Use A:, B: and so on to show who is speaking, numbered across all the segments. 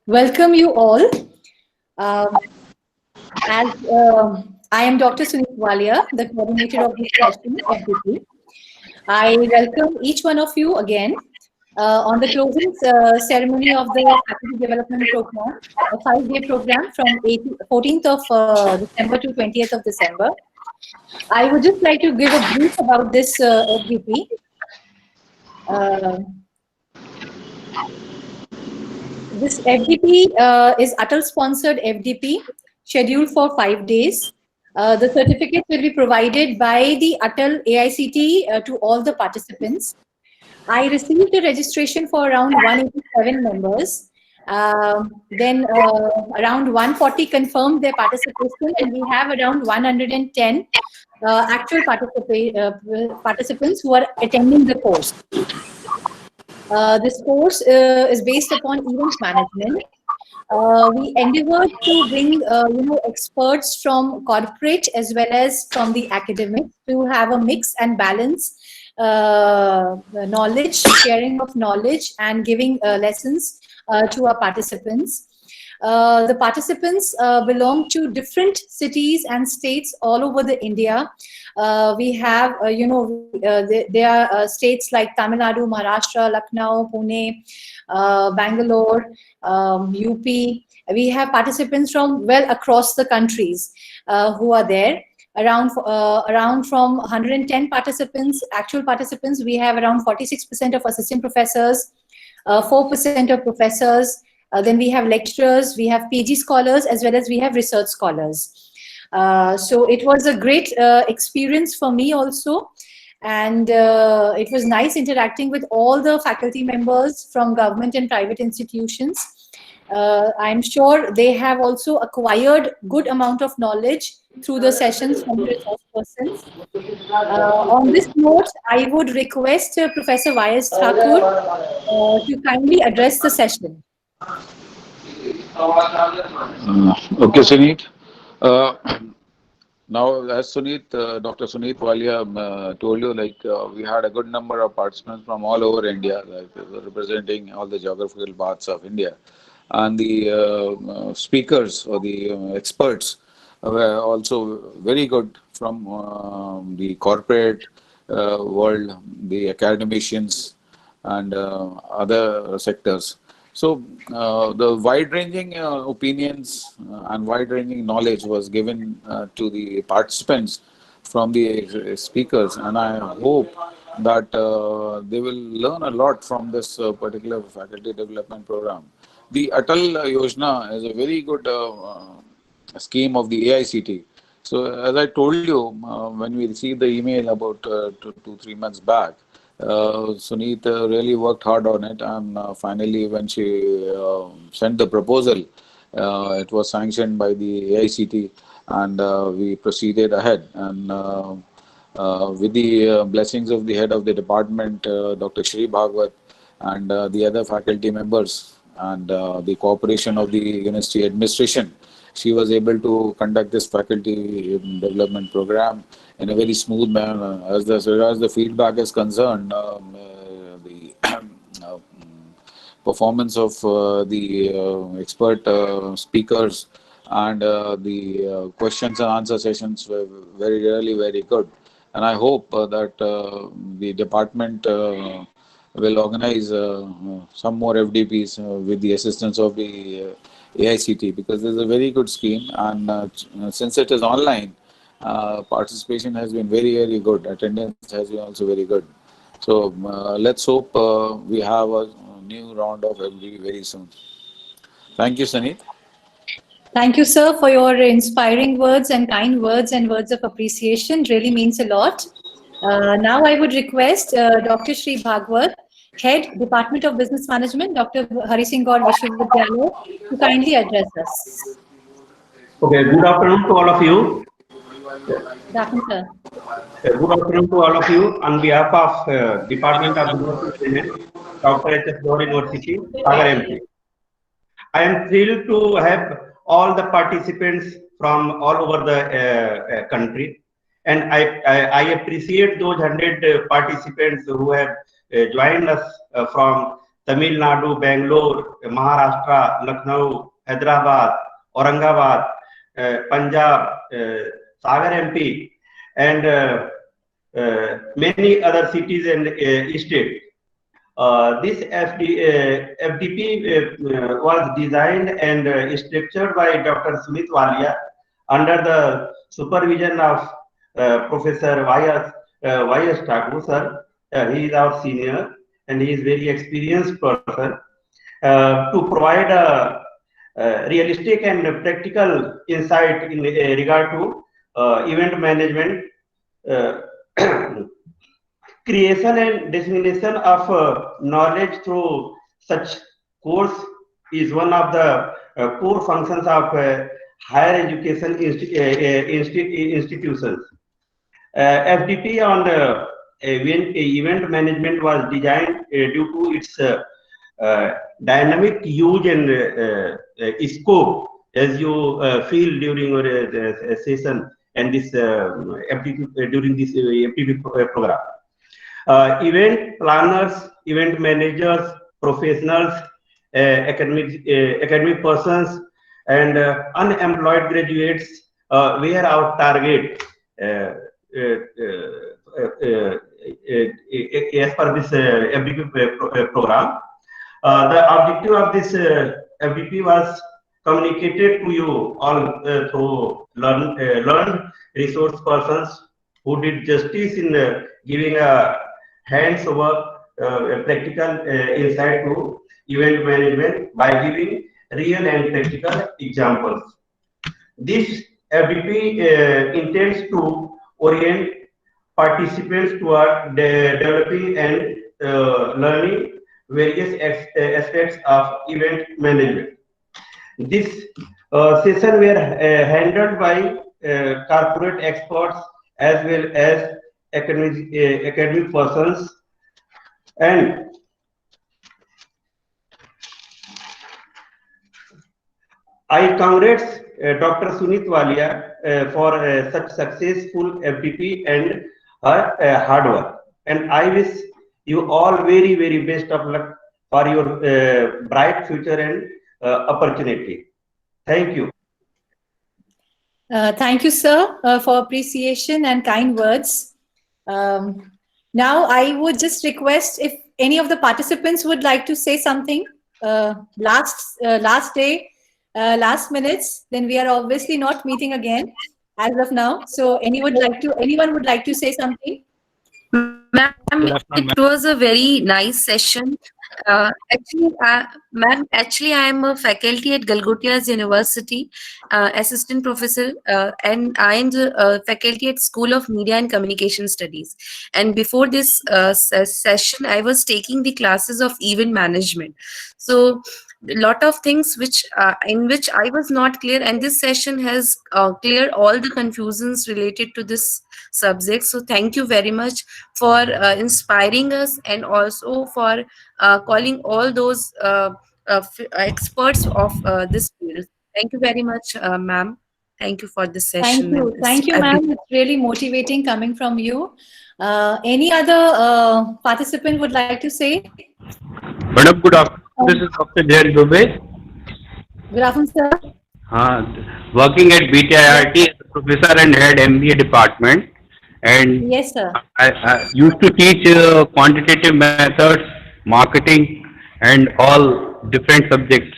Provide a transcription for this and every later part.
A: welcome you all. Um, as I am Dr. Sunit Walia, the coordinator of this session, FDP. I welcome each one of you again on the closing ceremony of the Faculty Development Program, a 5-day program from 14th of December to 20th of December. I would just like to give a brief about this FDP. Uh, This FDP is Atal sponsored FDP scheduled for 5 days. The certificate will be provided by the Atal AICT to all the participants. I received a registration for around 187 members. Then around 140 confirmed their participation, and we have around 110 actual participants who are attending the course. This course is based upon event management. We endeavored to bring, experts from corporate as well as from the academic to have a mix and balance knowledge, sharing of knowledge, and giving lessons to our participants. The participants belong to different cities and states all over the India. We have, there are states like Tamil Nadu, Maharashtra, Lucknow, Pune, Bangalore, UP. We have participants from well across the countries who are there. Around from 110 participants, actual participants, we have around 46% of assistant professors, 4% of professors. Then we have lecturers, we have PG scholars, as well as we have research scholars. So it was a great experience for me also. And it was nice interacting with all the faculty members from government and private institutions. I'm sure they have also acquired good amount of knowledge through the sessions from the resource persons. On this note, I would request Professor Y.S. Thakur to kindly address the session.
B: Okay, Sunit. Uh, Now, as Dr. Sunit Walia told you, we had a good number of participants from all over India, representing all the geographical parts of India, and the speakers or the experts were also very good from the corporate world, the academicians, and other sectors. So the wide-ranging opinions and wide-ranging knowledge was given to the participants from the speakers, and I hope that they will learn a lot from this particular faculty development program. The Atal Yojana is a very good scheme of the AICT. So as I told you, when we received the email about 2, 3 months back, Sunit really worked hard on it, and finally, when she sent the proposal, it was sanctioned by the AICT, and we proceeded ahead. And with the blessings of the head of the department, Dr. Shri Bhagwat, and the other faculty members, and the cooperation of the university administration, she was able to conduct this faculty development program in a very smooth manner. As far as the feedback is concerned, the performance of the expert speakers and the questions and answer sessions were really very good. And I hope that the department will organize some more FDPs with the assistance of the AICT, because this is a very good scheme, and since it is online, participation has been very good. Attendance has been also very good. So let's hope we have a new round of FDP very soon. Thank you, Sunit.
A: Thank you, sir, for your inspiring words and kind words and words of appreciation. It really means a lot. Now I would request Dr. Shri Bhagwat, Head, Department of Business Management, Dr. Hari Singh Gaur Vishwavidyalaya, to kindly address us.
C: Okay, good afternoon to all of you.
A: Good afternoon, sir.
C: Good afternoon to all of you. On behalf of Department of Business Management, Dr. H.S. Gaur University, Sagar MP. I am thrilled to have all the participants from all over the country, and I appreciate those 100 participants who have joined us from Tamil Nadu, Bangalore, Maharashtra, Lucknow, Hyderabad, Aurangabad, Punjab, Sagar MP, and many other cities and states. This FDP was designed and structured by Dr. Sumit Walia under the supervision of Professor Y.S. Thakur, sir. He is our senior and he is very experienced person to provide a realistic and practical insight in regard to event management, creation and dissemination of knowledge through such course is one of the core functions of higher education institutions. FDP on event management was designed due to its dynamic use and scope, as you feel during your session and this FDP, during this FDP program. Event planners, event managers, professionals, academic persons, and unemployed graduates were our target as per this FDP program. The objective of this FDP was communicated to you all through learned resource persons who did justice in giving a hands-over practical insight to event management by giving real and practical examples. This FDP intends to orient participants toward developing and learning various aspects of event management. This session were handled by corporate experts as well as academic persons, and I congrats Dr. Sumit Walia for such successful FDP and her hard work. And I wish you all very, very best of luck for your bright future and opportunity. Thank you.
A: Thank you, sir, for appreciation and kind words. Now, I would just request if any of the participants would like to say something. Last day, last minutes, then we are obviously not meeting again as of now. So, anyone would like to say something?
D: Ma'am, it was a very nice session. Ma'am, actually, I am a faculty at Galgotias University, assistant professor, and I am the faculty at School of Media and Communication Studies. And before this session, I was taking the classes of event management. So, a lot of things in which I was not clear, and this session has cleared all the confusions related to this subject. So thank you very much for inspiring us, and also for calling all those experts of this field. Thank you very much, ma'am. Thank you for this session.
A: Thank you, ma'am. It's really motivating coming from you. Any other participant would like to say?
E: Madam, good afternoon. This is Dr. Jay Dubey.
A: Good afternoon, sir.
E: Working at BTIRT as a professor and head MBA department. And
A: yes, sir.
E: I used to teach quantitative methods, marketing, and all different subjects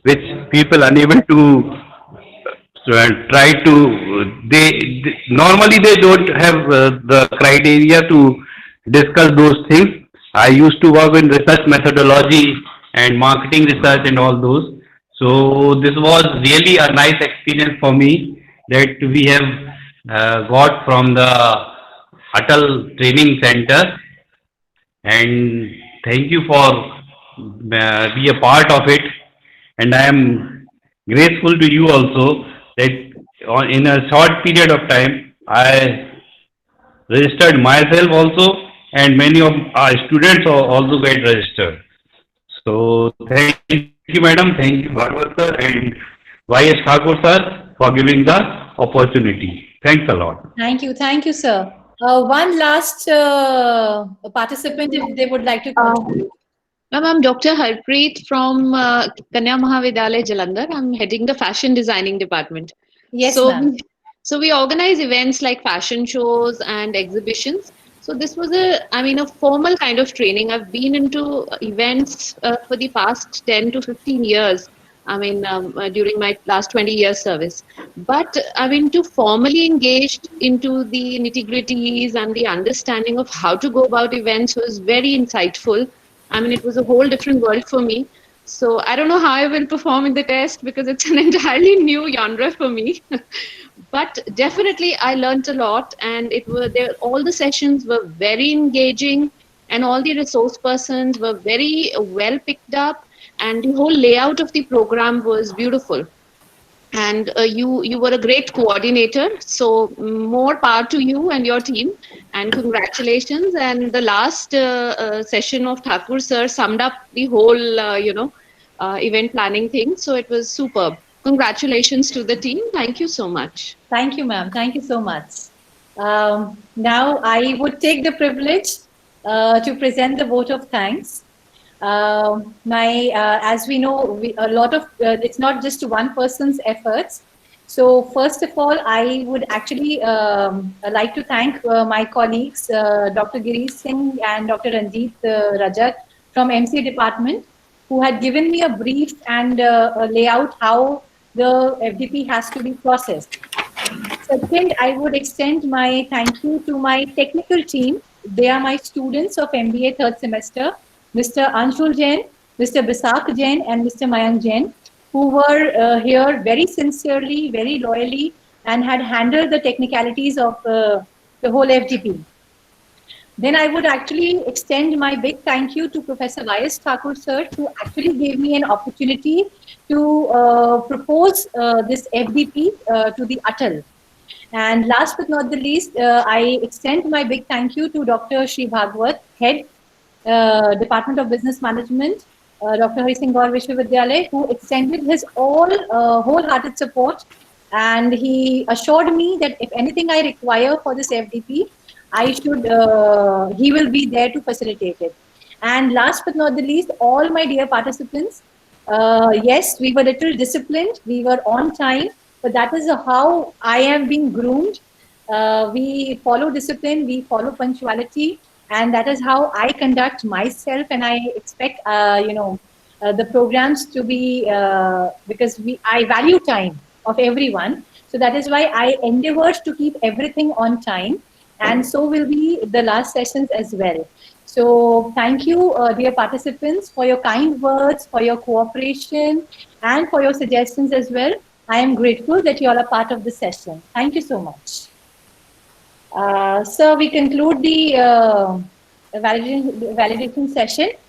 E: which people unable to try to. Normally they don't have the criteria to discuss those things. I used to work in research methodology and marketing research and all those. So this was really a nice experience for me that we have got from the Atal Training Center, and thank you for be a part of it. And I am grateful to you also that in a short period of time I registered myself also, and many of our students also get registered. So thank you, madam. Thank you, Bhargava sir and Y.S. Thakur sir, for giving the opportunity. Thanks a lot.
A: Thank you, sir. One last participant, if they would like to contribute.
F: Ma'am, I'm Dr. Harpreet from Kanya Mahavidyalaya Jalandhar. I'm heading the fashion designing department.
A: Yes,
F: So,
A: ma'am.
F: so we organize events like fashion shows and exhibitions. So this was a formal kind of training. I've been into events for the past 10 to 15 years. During my last 20 years service. But to formally engaged into the nitty gritties and the understanding of how to go about events was very insightful. It was a whole different world for me. So I don't know how I will perform in the test because it's an entirely new genre for me. But definitely I learned a lot, and it were there. All the sessions were very engaging, and all the resource persons were very well picked up, and the whole layout of the program was beautiful. And you were a great coordinator, so more power to you and your team, and congratulations. And the last session of Thakur sir summed up the whole event planning thing, so it was superb. Congratulations to the team. Thank you so much.
A: Thank you, ma'am. Thank you so much. Now, I would take the privilege to present the vote of thanks. As we know, a lot of it's not just one person's efforts. So first of all, I would actually like to thank my colleagues, Dr. Girish Singh and Dr. Ranjit Rajak from MCA department, who had given me a brief and a layout how the FDP has to be processed. Second, I would extend my thank you to my technical team. They are my students of MBA third semester, Mr. Anshul Jain, Mr. Bisak Jain, and Mr. Mayank Jain, who were here very sincerely, very loyally, and had handled the technicalities of the whole FDP. Then I would actually extend my big thank you to Professor Y.S. Thakur sir, who actually gave me an opportunity to propose this FDP to the Atal. And last but not the least, I extend my big thank you to Dr. Sri Bhagwat, Head, Department of Business Management, Dr. Hari Singh Gaur Vishwavidyalaya, who extended his wholehearted support. And he assured me that if anything I require for this FDP, he will be there to facilitate it. And last but not the least, all my dear participants, yes, we were a little disciplined, we were on time, but that is how I am being groomed. We follow discipline, we follow punctuality, and that is how I conduct myself. And I expect, the programs to be, because I value time of everyone. So that is why I endeavor to keep everything on time. And so will be the last sessions as well. So thank you, dear participants, for your kind words, for your cooperation, and for your suggestions as well. I am grateful that you all are part of the session. Thank you so much. So we conclude the validation session.